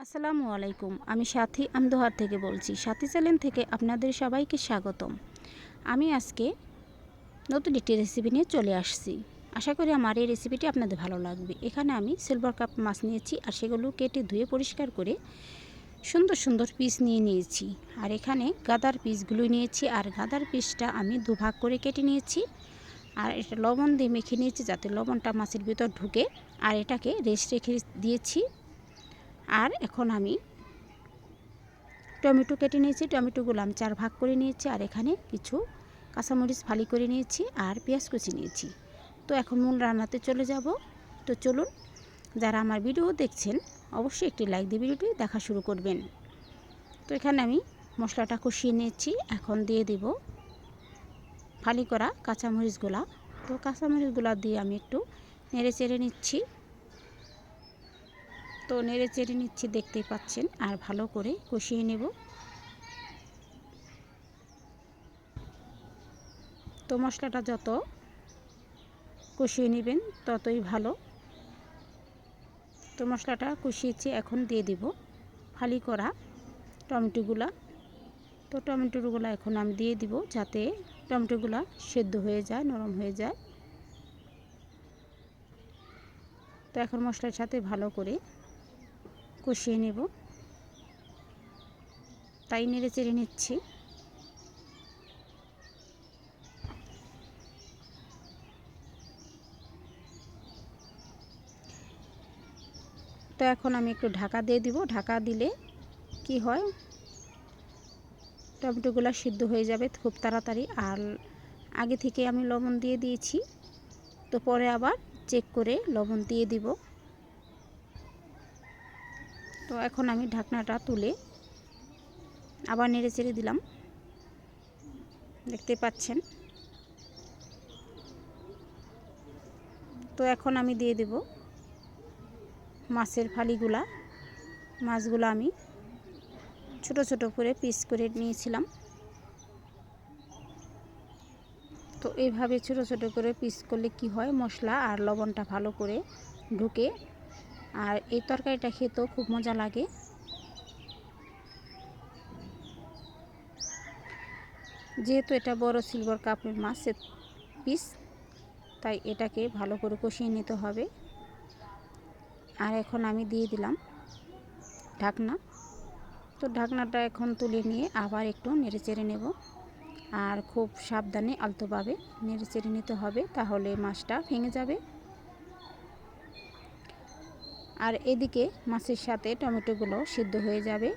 আসসালামু আলাইকুম। আমি সাথী আমদোহার থেকে বলছি। সাথী চ্যানেল থেকে আপনাদের সবাইকে স্বাগতম। আমি আজকে নতুন একটি রেসিপি নিয়ে চলে আসছি। আশা করি আমার এই রেসিপিটি আপনাদের ভালো লাগবে। এখানে আমি সিলভার কাপ মাছ নিয়েছি আর সেগুলো কেটে ধুয়ে পরিষ্কার করে সুন্দর সুন্দর পিস নিয়ে নিয়েছি। আর এখানে গাদার পিসগুলো নিয়েছি আর গাদার পিসটা আমি দুভাগ করে কেটে নিয়েছি। আর এটা লবণ দিয়ে মেখে নিয়েছি যাতে লবণটা মাছের ভিতর ঢুকে। আর এটাকে রেস্ট রেখে দিয়েছি। আর এখন আমি টমেটো কেটে নিয়েছি। টমেটোগুলো আমি 4 ভাগ করে নিয়েছি। আর এখানে কিছু কাঁচামরিচ ফালি করে নিয়েছি আর পেঁয়াজ কুচি নিয়েছি। তো এখন মূল রান্নাতে চলে যাব। তো চলুন, যারা আমার ভিডিও দেখছেন অবশ্যই একটি লাইক দিয়ে ভিডিওটি দেখা শুরু করবেন। তো এখানে আমি মশলাটা কষিয়ে নিয়েছি। এখন দিয়ে দেব ফালি করা কাঁচামরিচগুলা। তো কাঁচামরিচগুলা দিয়ে আমি একটু নেড়ে চেড়ে নিচ্ছি। তো নেড়ে চেড়ে নিচ্ছি, দেখতেই পাচ্ছেন। আর ভালো করে কষিয়ে নেব। তো মশলাটা যত কষিয়ে নেবেন ততই ভালো। তো মশলাটা কষিয়েছি, এখন দিয়ে দিব ফালি করা টমেটোগুলা। তো টমেটোগুলো এখন আমি দিয়ে দিব যাতে টমেটোগুলা সেদ্ধ হয়ে যায়, নরম হয়ে যায়। তো এখন মশলার সাথে ভালো করে কষিয়ে নেব, তাই নেড়ে চেড়ে নিচ্ছি। তো এখন আমি একটু ঢাকা দিয়ে দিব। ঢাকা দিলে কি হয়, টমেটোগুলো সিদ্ধ হয়ে যাবে খুব তাড়াতাড়ি। আর আগে থেকে আমি লবণ দিয়ে দিয়েছি, তো পরে আবার চেক করে লবণ দিয়ে দিব। তো এখন আমি ঢাকনাটা তুলে আবার নেড়ে চেড়ে দিলাম, দেখতে পাচ্ছেন। তো এখন আমি দিয়ে দেব মাছের ফালিগুলা। মাছগুলো আমি ছোট ছোট করে পিস করে নিয়েছিলাম। তো এইভাবে ছোট ছোট করে পিস করলে কি হয়, মশলা আর লবণটা ভালো করে ঢুকে। আর এই তরকারিটা খেতেও খুব মজা লাগে। যেহেতু এটা বড় সিলভার কাপের মাছের পিস, তাই এটাকে ভালো করে কষিয়ে নিতে হবে। আর এখন আমি দিয়ে দিলাম ঢাকনা। তো ঢাকনাটা এখন তুলে নিয়ে আবার একটু নেড়ে চেড়ে নেব। আর খুব সাবধানে আলতোভাবে নেড়ে চেড়ে নিতে হবে, তাহলে মাছটা ভেঙে যাবে। আর এদিকে মাছের সাথে টমেটোগুলো সিদ্ধ হয়ে যাবে।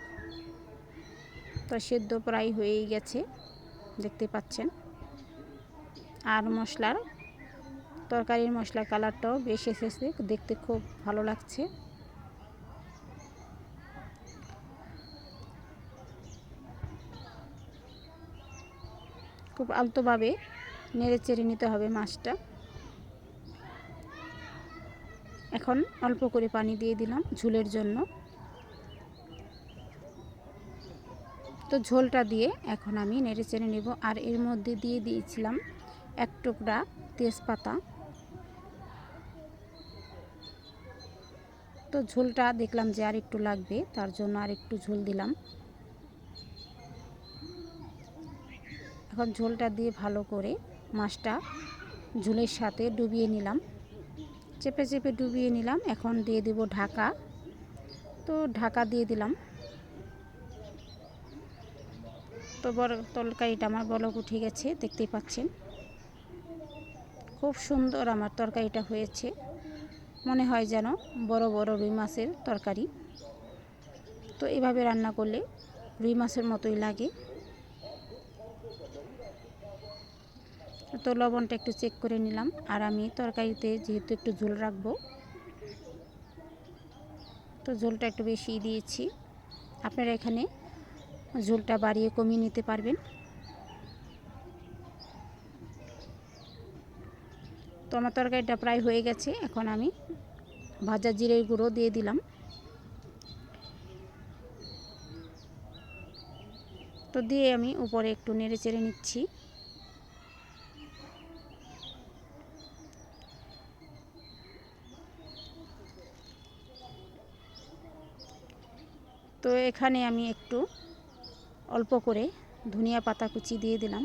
তো সিদ্ধ প্রায় হয়েই গেছে, দেখতে পাচ্ছেন। আর তরকারির মশলার কালারটাও বেশ এসেছে, দেখতে খুব ভালো লাগছে। খুব আলতোভাবে নেড়ে চেড়ে নিতে হবে মাছটা। এখন অল্প করে পানি দিয়ে দিলাম ঝোলের জন্য। তো ঝোলটা দিয়ে এখন আমি নেড়ে চেড়ে নেব। আর এর মধ্যে দিয়ে দিয়েছিলাম 1 টুকরা তেজপাতা। তো ঝোলটা দেখলাম যে আর একটু লাগবে, তার জন্য আর একটু ঝোল দিলাম। এখন ঝোলটা দিয়ে ভালো করে মাছটা ঝোলের সাথে ডুবিয়ে নিলাম, চেপে চেপে ডুবিয়ে নিলাম। এখন দিয়ে দেব ঢাকা। তো ঢাকা দিয়ে দিলাম। তো তরকারিটা আমার বলক উঠে গেছে, দেখতেই পাচ্ছেন। খুব সুন্দর আমার তরকারিটা হয়েছে, মনে হয় যেন বড় বড় রুই মাছের তরকারি। তো এভাবে রান্না করলে রুই মাছের মতোই লাগে। তো লবণটা একটু চেক করে নিলাম। আর আমি তরকারিতে যেহেতু একটু ঝোল রাখবো, তো ঝোলটা একটু বেশি দিয়েছি। আপনারা এখানে ঝোলটা বাড়িয়ে কমিয়ে নিতে পারবেন। তো আমার তরকারিটা প্রায় হয়ে গেছে। এখন আমি ভাজা জিরের গুঁড়ো দিয়ে দিলাম। তো দিয়ে আমি উপরে একটু নেড়ে চেড়ে নিচ্ছি। তো এখানে আমি একটু অল্প করে ধনিয়া পাতা কুচি দিয়ে দিলাম,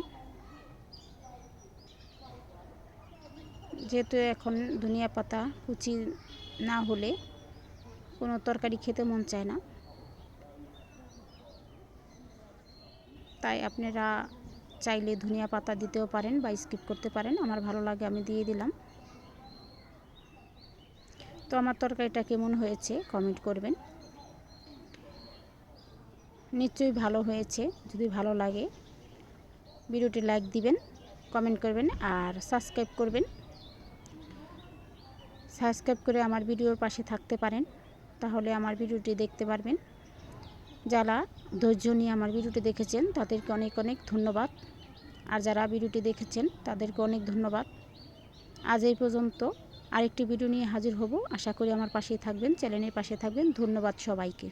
যেহেতু এখন ধনিয়া পাতা কুচি না হলে কোনো তরকারি খেতে মন চায় না, তাই আপনারা চাইলে ধনিয়া পাতা দিতেও পারেন বা স্কিপ করতে পারেন। আমার ভালো লাগে, আমি দিয়ে দিলাম। তো আমার তরকারিটা কেমন হয়েছে কমেন্ট করবেন, নিশ্চয়ই ভালো হয়েছে। যদি ভালো লাগে ভিডিওটি লাইক দিবেন, কমেন্ট করবেন আর সাবস্ক্রাইব করবেন। সাবস্ক্রাইব করে আমার ভিডিওর পাশে থাকতে পারেন, তাহলে আমার ভিডিওটি দেখতে পারবেন। যারা ধৈর্য নিয়ে আমার ভিডিওটি দেখেছেন তাদেরকে অনেক অনেক ধন্যবাদ, আর যারা ভিডিওটি দেখেছেন তাদেরকে অনেক ধন্যবাদ। আজ এই পর্যন্ত, আরেকটি ভিডিও নিয়ে হাজির হব। আশা করি আমার পাশেই থাকবেন, চ্যানেলের পাশে থাকবেন। ধন্যবাদ সবাইকে।